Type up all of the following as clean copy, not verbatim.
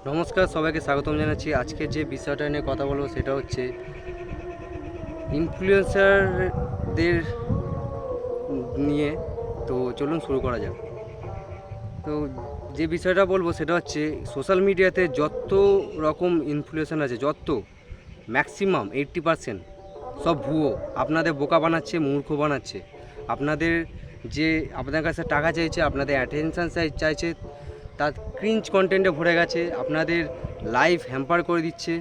নমস্কার, সবাইকে স্বাগতম জানাচ্ছি। আজকে যে বিষয়টা নিয়ে কথা বলবো সেটা হচ্ছে ইনফ্লুয়েন্সারদের নিয়ে। তো চলুন শুরু করা যাক। তো যে বিষয়টা বলবো সেটা হচ্ছে সোশ্যাল মিডিয়াতে যত রকম ইনফ্লুয়েন্সার আছে, যত ম্যাক্সিমাম 80% সব ভুয়ো। আপনাদের বোকা বানাচ্ছে, মূর্খ বানাচ্ছে। আপনাদের আপনাদের কাছে টাকা চাইছে, আপনাদের অ্যাটেনশান চাইছে, তার ক্রিঞ্জ কন্টেন্টে ভরে গেছে, আপনাদের লাইফ হ্যাম্পার করে দিচ্ছে।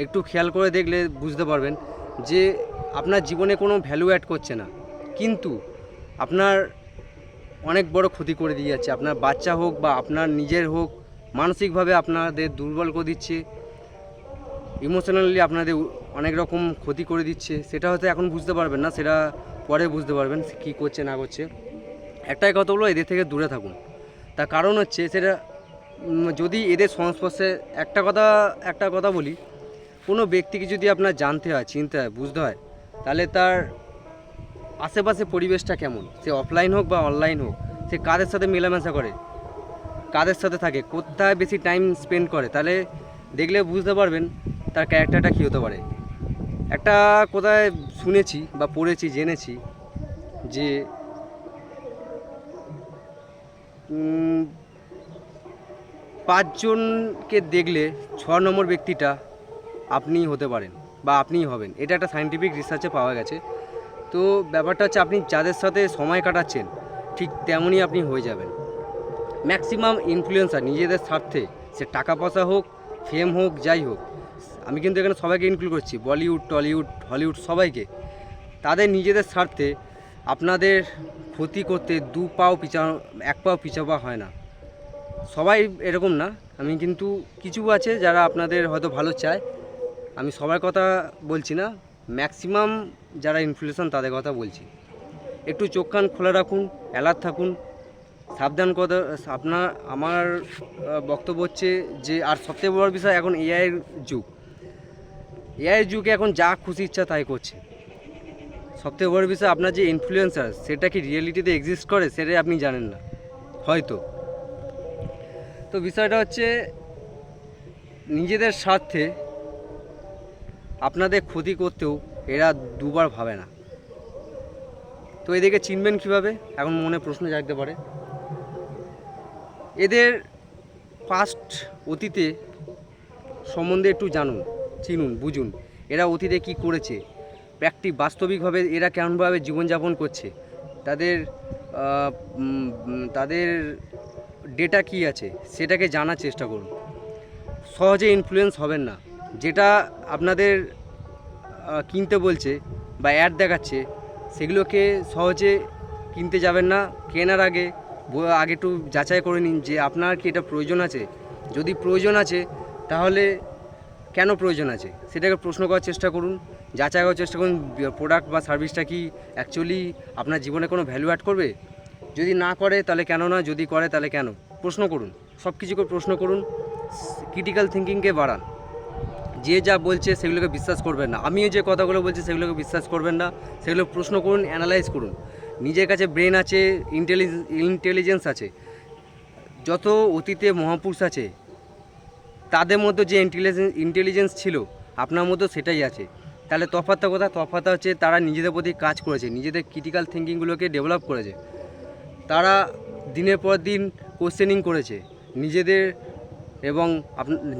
একটু খেয়াল করে দেখলে বুঝতে পারবেন যে আপনার জীবনে কোনো ভ্যালু অ্যাড করছে না, কিন্তু আপনার অনেক বড় ক্ষতি করে দিয়ে যাচ্ছে। আপনার বাচ্চা হোক বা আপনার নিজের হোক, মানসিকভাবে আপনাদের দুর্বল করে দিচ্ছে, ইমোশনালি আপনাদের অনেক রকম ক্ষতি করে দিচ্ছে। সেটা হয়তো এখন বুঝতে পারবেন না, সেটা পরে বুঝতে পারবেন কী করছে না করছে। একটাই কথা বলবো, এদের থেকে দূরে থাকুন। তার কারণ হচ্ছে সেটা যদি এদের সংস্পর্শে একটা কথা বলি, কোনো ব্যক্তিকে যদি আপনার জানতে হয়, চিনতে হয়, বুঝতে হয়, তাহলে তার আশেপাশে পরিবেশটা কেমন, সে অফলাইন হোক বা অনলাইন হোক, সে কাদের সাথে মেলামেশা করে, কাদের সাথে থাকে, কোথায় বেশি টাইম স্পেন্ড করে, তাহলে দেখলে বুঝতে পারবেন তার ক্যারেক্টারটা কী হতে পারে। একটা কোথায় শুনেছি বা পড়েছি, জেনেছি যে 5 জনকে দেখলে 6 নম্বর ব্যক্তিটা আপনিই হতে পারেন বা আপনিই হবেন। এটা একটা সায়েন্টিফিক রিসার্চে পাওয়া গেছে। তো ব্যাপারটা হচ্ছে আপনি যাদের সাথে সময় কাটাচ্ছেন ঠিক তেমনই আপনি হয়ে যাবেন। ম্যাক্সিমাম ইনফ্লুয়েন্সার নিজেদের স্বার্থে, সে টাকা পয়সা হোক, ফেম হোক, যাই হোক, আমি কিন্তু এখানে সবাইকে ইনক্লুড করছি, বলিউড, টলিউড, হলিউড, সবাইকে, তাদের নিজেদের স্বার্থে আপনাদের ক্ষতি করতে এক পাও পিছাবা হয় না। সবাই এরকম না, আমি কিন্তু কিছু আছে যারা আপনাদের হয়তো ভালো চায়, আমি সবার কথা বলছি না, ম্যাক্সিমাম যারা ইনফ্লুয়েন্সার তাদের কথা বলছি। একটু চোখ কান খোলা রাখুন, অ্যালার্ট থাকুন, সাবধান কথা। আমার বক্তব্য হচ্ছে যে, আর সবথেকে বড় বিষয়, এখন এআইয়ের যুগে এখন যা খুশি ইচ্ছা তাই করছে। সবথেকে বড় বিষয়, আপনার যে ইনফ্লুয়েন্সার সেটা কি রিয়েলিটিতে এক্সিস্ট করে সেটাই আপনি জানেন না হয়তো। তো বিষয়টা হচ্ছে নিজেদের স্বার্থে আপনাদের ক্ষতি করতেও এরা দুবার ভাবে না। তো এদেরকে চিনবেন কীভাবে, এখন মনে প্রশ্ন জাগতে পারে। এদের পাস্ট, অতীতে সম্বন্ধে একটু জানুন, চিনুন, বুঝুন। এরা অতীতে কি করেছে, বাস্তবিকভাবে এরা কেমনভাবে জীবনযাপন করছে, তাদের তাদের ডেটা কী আছে সেটাকে জানার চেষ্টা করুন। সহজে ইনফ্লুয়েন্স হবেন না। যেটা আপনাদের কিনতে বলছে বা অ্যাড দেখাচ্ছে, সেগুলোকে সহজে কিনতে যাবেন না। কেনার আগে একটু যাচাই করে নিন যে আপনার কি এটা প্রয়োজন আছে। যদি প্রয়োজন আছে তাহলে কেন প্রয়োজন আছে সেটাকে প্রশ্ন করার চেষ্টা করুন, যাচাই করার চেষ্টা করুন প্রোডাক্ট বা সার্ভিসটা কি অ্যাকচুয়ালি আপনার জীবনে কোনো ভ্যালু অ্যাড করবে। যদি না করে তাহলে কেন না, যদি করে তাহলে কেন, প্রশ্ন করুন। সব কিছুকে প্রশ্ন করুন, ক্রিটিক্যাল থিঙ্কিংকে বাড়ান। যে যা বলছে সেগুলোকে বিশ্বাস করবেন না। আমিও যে কথাগুলো বলছি সেগুলোকে বিশ্বাস করবেন না, সেগুলো প্রশ্ন করুন, অ্যানালাইজ করুন। নিজের কাছে ব্রেন আছে, ইন্টেলিজেন্স আছে। যত অতীতে মহাপুরুষ আছে তাদের মধ্যে যে ইন্টেলিজেন্স ছিল আপনার মধ্যে সেটাই আছে। তাহলে তফাৎটা কোথায়? তফাৎটা হচ্ছে তারা নিজেদের প্রতি কাজ করেছে, নিজেদের ক্রিটিক্যাল থিঙ্কিংগুলোকে ডেভেলপ করেছে, তারা দিনের পর দিন কোশ্চেনিং করেছে নিজেদের, এবং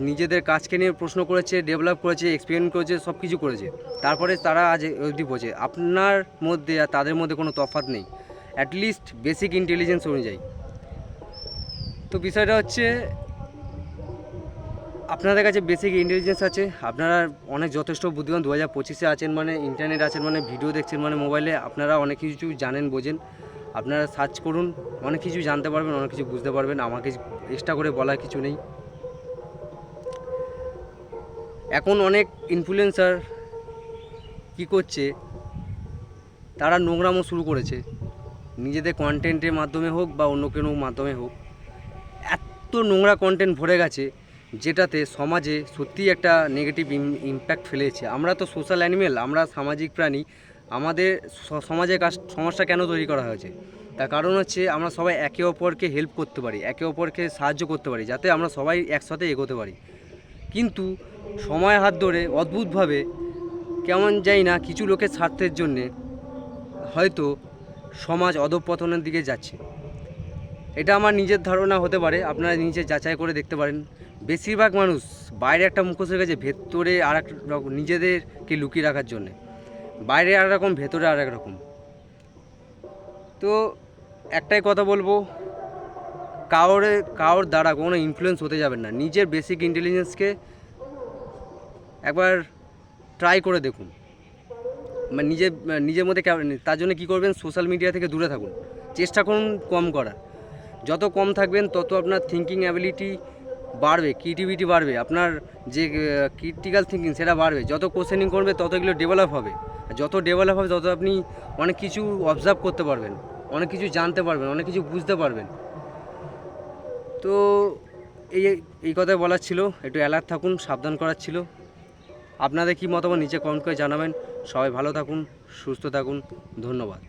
নিজেদের কাজকে নিয়ে প্রশ্ন করেছে, ডেভেলপ করেছে, এক্সপেরিমেন্ট করেছে, সব কিছু করেছে। তারপরে তারা আজ অবধি পৌঁছে। আপনার মধ্যে আর তাদের মধ্যে কোনো তফাৎ নেই, অ্যাটলিস্ট বেসিক ইন্টেলিজেন্স অনুযায়ী। তো বিষয়টা হচ্ছে আপনাদের কাছে বেসিক ইন্টেলিজেন্স আছে, আপনারা অনেক যথেষ্ট বুদ্ধিমান। 2025-এ আছেন মানে, ইন্টারনেট আছেন মানে, ভিডিও দেখছেন মানে, মোবাইলে আপনারা অনেক কিছু জানেন, বোঝেন। আপনারা সার্চ করুন, অনেক কিছু জানতে পারবেন, অনেক কিছু বুঝতে পারবেন। আমাকে এক্সট্রা করে বলার কিছু নেই। এখন অনেক ইনফ্লুয়েন্সার কি করছে, তারা নোংরামো শুরু করেছে, নিজেদের কন্টেন্টের মাধ্যমে হোক বা অন্য কোনো মাধ্যমে হোক। এত নোংরা কন্টেন্ট ভরে গেছে যেটাতে সমাজে সত্যিই একটা নেগেটিভ ইম্প্যাক্ট ফেলেছে। আমরা তো সোশ্যাল অ্যানিমেল, আমরা সামাজিক প্রাণী। আমাদের সমাজে সমস্যা কেন তৈরি করা হয়েছে? তার কারণ হচ্ছে আমরা সবাই একে অপরকে হেল্প করতে পারি, একে অপরকে সাহায্য করতে পারি, যাতে আমরা সবাই একসাথে এগোতে পারি। কিন্তু সময় হাত ধরে অদ্ভুতভাবে কেমন যাই না কিছু লোকের স্বার্থের জন্যে হয়তো সমাজ অধঃপতনের দিকে যাচ্ছে। এটা আমার নিজের ধারণা হতে পারে, আপনারা নিজে যাচাই করে দেখতে পারেন। বেশিরভাগ মানুষ বাইরে একটা মুখোশ রেখেছে, ভেতরে আর এক রকম, নিজেদেরকে লুকিয়ে রাখার জন্যে। বাইরে আর রকম, ভেতরে আর এক রকম। তো একটাই কথা বলবো, কারোর দ্বারা কোনো ইনফ্লুয়েন্স হতে যাবেন না। নিজের বেসিক ইন্টেলিজেন্সকে একবার ট্রাই করে দেখুন, মানে নিজের মধ্যে তার জন্য কী করবেন, সোশ্যাল মিডিয়া থেকে দূরে থাকুন, চেষ্টা করুন কম করার। যত কম থাকবেন তত আপনার থিঙ্কিং অ্যাবিলিটি বাড়বে, ক্রিয়েটিভিটি বাড়বে, আপনার যে ক্রিটিক্যাল থিঙ্কিং সেটা বাড়বে। যত কোশ্চেনিং করবে তত এগুলো ডেভেলপ হবে, যত ডেভেলপ হবে তত আপনি অনেক কিছু অবজার্ভ করতে পারবেন, অনেক কিছু জানতে পারবেন, অনেক কিছু বুঝতে পারবেন। তো এই কথাই বলার ছিল, একটু অ্যালার্ট থাকুন, সাবধান করার ছিল। আপনাদের কী মতামত নিচে কমেন্ট করে জানাবেন। সবাই ভালো থাকুন, সুস্থ থাকুন, ধন্যবাদ।